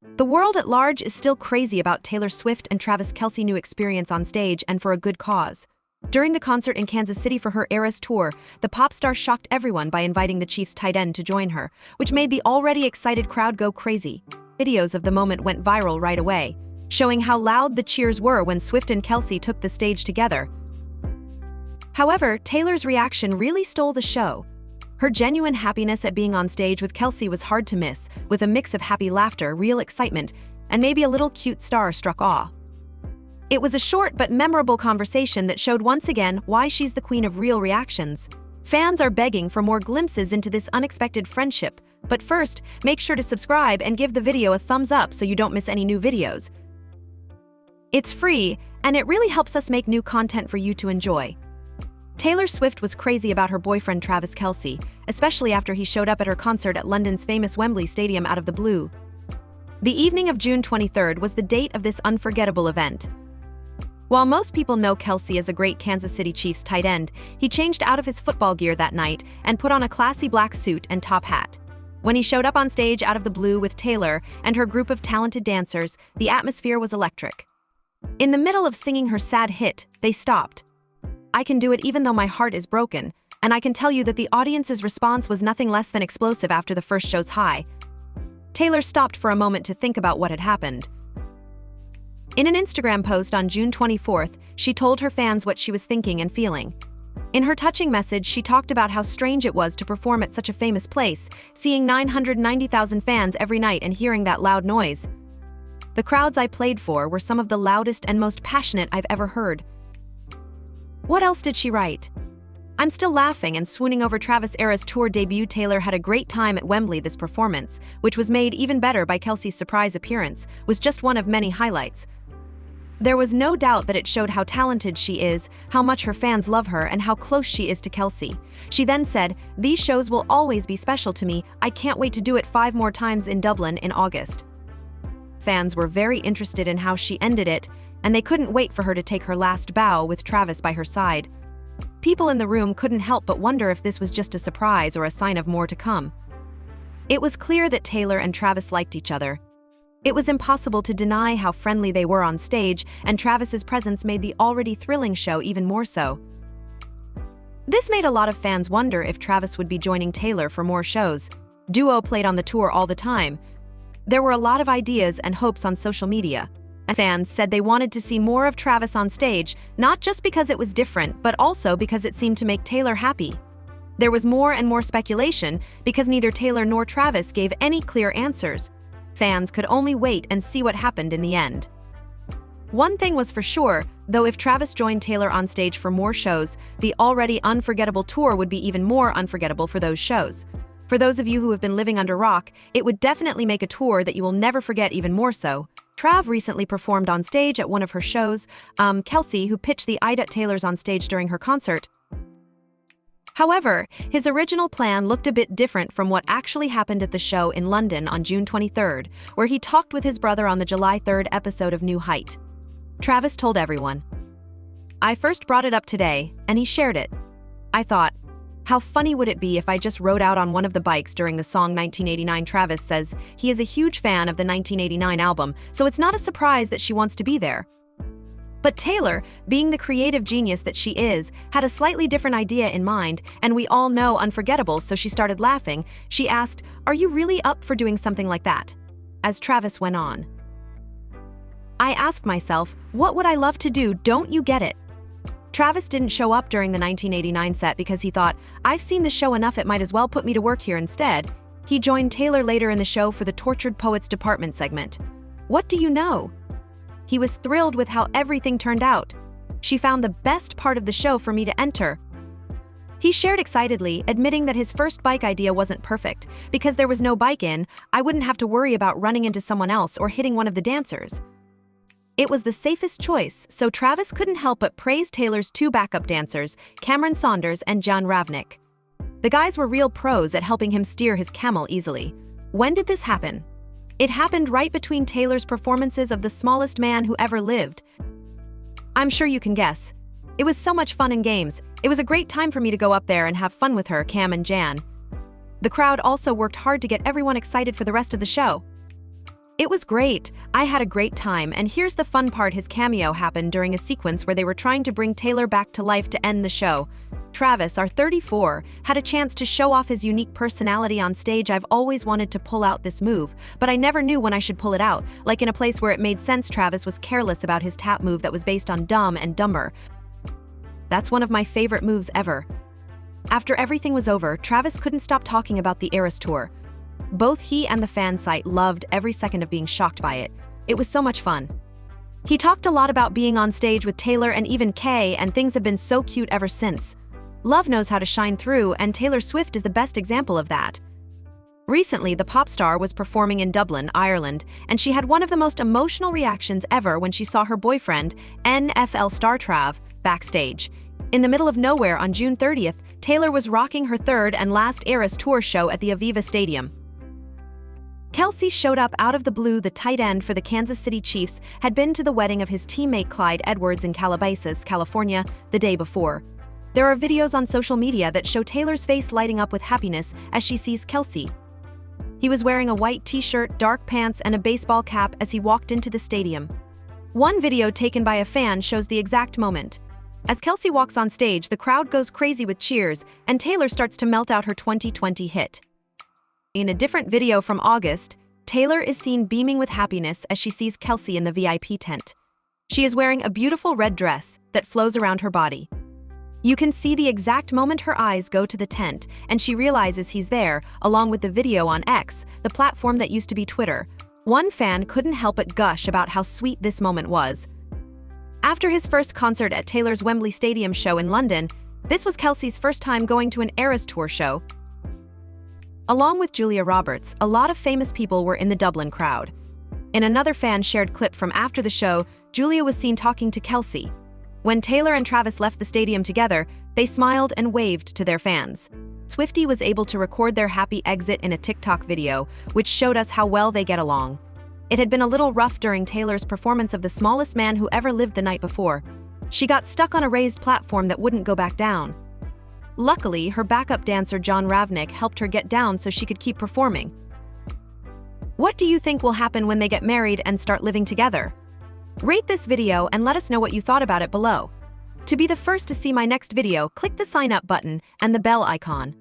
The world at large is still crazy about Taylor Swift and Travis Kelce's new experience on stage, and for a good cause. During the concert in Kansas City for her Eras tour, the pop star shocked everyone by inviting the Chiefs tight end to join her, which made the already excited crowd go crazy. Videos of the moment went viral right away, showing how loud the cheers were when Swift and Kelce took the stage together. However, Taylor's reaction really stole the show. Her genuine happiness at being on stage with Kelce was hard to miss, with a mix of happy laughter, real excitement, and maybe a little cute star-struck awe. It was a short but memorable conversation that showed once again why she's the queen of real reactions. Fans are begging for more glimpses into this unexpected friendship, but first, make sure to subscribe and give the video a thumbs up so you don't miss any new videos. It's free, and it really helps us make new content for you to enjoy. Taylor Swift was crazy about her boyfriend Travis Kelce, especially after he showed up at her concert at London's famous Wembley Stadium out of the blue. The evening of June 23rd was the date of this unforgettable event. While most people know Kelce as a great Kansas City Chiefs tight end, he changed out of his football gear that night and put on a classy black suit and top hat. When he showed up on stage out of the blue with Taylor and her group of talented dancers, the atmosphere was electric. In the middle of singing her sad hit, they stopped. "I can do it even though my heart is broken," and I can tell you that the audience's response was nothing less than explosive after the first show's high. Taylor stopped for a moment to think about what had happened. In an Instagram post on June 24th, she told her fans what she was thinking and feeling. In her touching message, she talked about how strange it was to perform at such a famous place, seeing 990,000 fans every night and hearing that loud noise. "The crowds I played for were some of the loudest and most passionate I've ever heard." What else did she write? "I'm still laughing and swooning over Travis' Eras tour debut. Taylor had a great time at Wembley. This performance, which was made even better by Kelce's surprise appearance, was just one of many highlights. There was no doubt that it showed how talented she is, how much her fans love her, and how close she is to Kelce." She then said, "These shows will always be special to me. I can't wait to do it 5 more times in Dublin in August." Fans were very interested in how she ended it, and they couldn't wait for her to take her last bow with Travis by her side. People in the room couldn't help but wonder if this was just a surprise or a sign of more to come. It was clear that Taylor and Travis liked each other. It was impossible to deny how friendly they were on stage, and Travis's presence made the already thrilling show even more so. This made a lot of fans wonder if Travis would be joining Taylor for more shows. Duo played on the tour all the time. There were a lot of ideas and hopes on social media. Fans said they wanted to see more of Travis on stage, not just because it was different, but also because it seemed to make Taylor happy. There was more and more speculation because neither Taylor nor Travis gave any clear answers. Fans could only wait and see what happened in the end. One thing was for sure, though, if Travis joined Taylor on stage for more shows, the already unforgettable tour would be even more unforgettable for those shows. For those of you who have been living under a rock, it would definitely make a tour that you will never forget even more so. Trav recently performed on stage at one of her shows. Kelce, who pitched the Ida Taylors on stage during her concert. However, his original plan looked a bit different from what actually happened at the show in London on June 23rd, where he talked with his brother on the July 3rd episode of New Height. Travis told everyone, "I first brought it up today, and he shared it. I thought, how funny would it be if I just rode out on one of the bikes during the song 1989. Travis says he is a huge fan of the 1989 album, so it's not a surprise that she wants to be there. But Taylor, being the creative genius that she is, had a slightly different idea in mind, and we all know unforgettable, so she started laughing. She asked, 'Are you really up for doing something like that?' As Travis went on, 'I asked myself, what would I love to do, don't you get it?' Travis didn't show up during the 1989 set because he thought, 'I've seen the show enough, it might as well put me to work here instead.' He joined Taylor later in the show for the Tortured Poets Department segment. What do you know? He was thrilled with how everything turned out. She found the best part of the show for me to enter. He shared excitedly, admitting that his first bike idea wasn't perfect. Because there was no bike in, I wouldn't have to worry about running into someone else or hitting one of the dancers. It was the safest choice, so Travis couldn't help but praise Taylor's 2 backup dancers, Cameron Saunders and John Ravnick. The guys were real pros at helping him steer his camel easily. When did this happen? It happened right between Taylor's performances of The Smallest Man Who Ever Lived. I'm sure you can guess. It was so much fun and games. It was a great time for me to go up there and have fun with her, Cam and Jan. The crowd also worked hard to get everyone excited for the rest of the show. It was great. I had a great time, and here's the fun part: his cameo happened during a sequence where they were trying to bring Taylor back to life to end the show. Travis, our 34, had a chance to show off his unique personality on stage. I've always wanted to pull out this move, but I never knew when I should pull it out. Like in a place where it made sense, Travis was careless about his tap move that was based on Dumb and Dumber. That's one of my favorite moves ever. After everything was over, Travis couldn't stop talking about the Eras Tour. Both he and the fan site loved every second of being shocked by it. It was so much fun. He talked a lot about being on stage with Taylor and even Kay, and things have been so cute ever since. Love knows how to shine through, and Taylor Swift is the best example of that. Recently, the pop star was performing in Dublin, Ireland, and she had one of the most emotional reactions ever when she saw her boyfriend, NFL star Trav, backstage. In the middle of nowhere on June 30th, Taylor was rocking her third and last Eras Tour show at the Aviva Stadium. Kelce showed up out of the blue. The tight end for the Kansas City Chiefs had been to the wedding of his teammate Clyde Edwards in Calabasas, California, the day before. There are videos on social media that show Taylor's face lighting up with happiness as she sees Kelce. He was wearing a white t-shirt, dark pants, and a baseball cap as he walked into the stadium. One video taken by a fan shows the exact moment. As Kelce walks on stage, the crowd goes crazy with cheers, and Taylor starts to melt out her 2020 hit. In a different video from August, Taylor is seen beaming with happiness as she sees Kelce in the VIP tent. She is wearing a beautiful red dress that flows around her body. You can see the exact moment her eyes go to the tent, and she realizes he's there, along with the video on X, the platform that used to be Twitter. One fan couldn't help but gush about how sweet this moment was. After his first concert at Taylor's Wembley Stadium show in London, this was Kelce's first time going to an Eras Tour show. Along with Julia Roberts, a lot of famous people were in the Dublin crowd. In another fan-shared clip from after the show, Julia was seen talking to Kelce. When Taylor and Travis left the stadium together, they smiled and waved to their fans. Swiftie was able to record their happy exit in a TikTok video, which showed us how well they get along. It had been a little rough during Taylor's performance of The Smallest Man Who Ever Lived the night before. She got stuck on a raised platform that wouldn't go back down. Luckily, her backup dancer John Ravnik helped her get down so she could keep performing. What do you think will happen when they get married and start living together? Rate this video and let us know what you thought about it below. To be the first to see my next video, click the sign up button and the bell icon.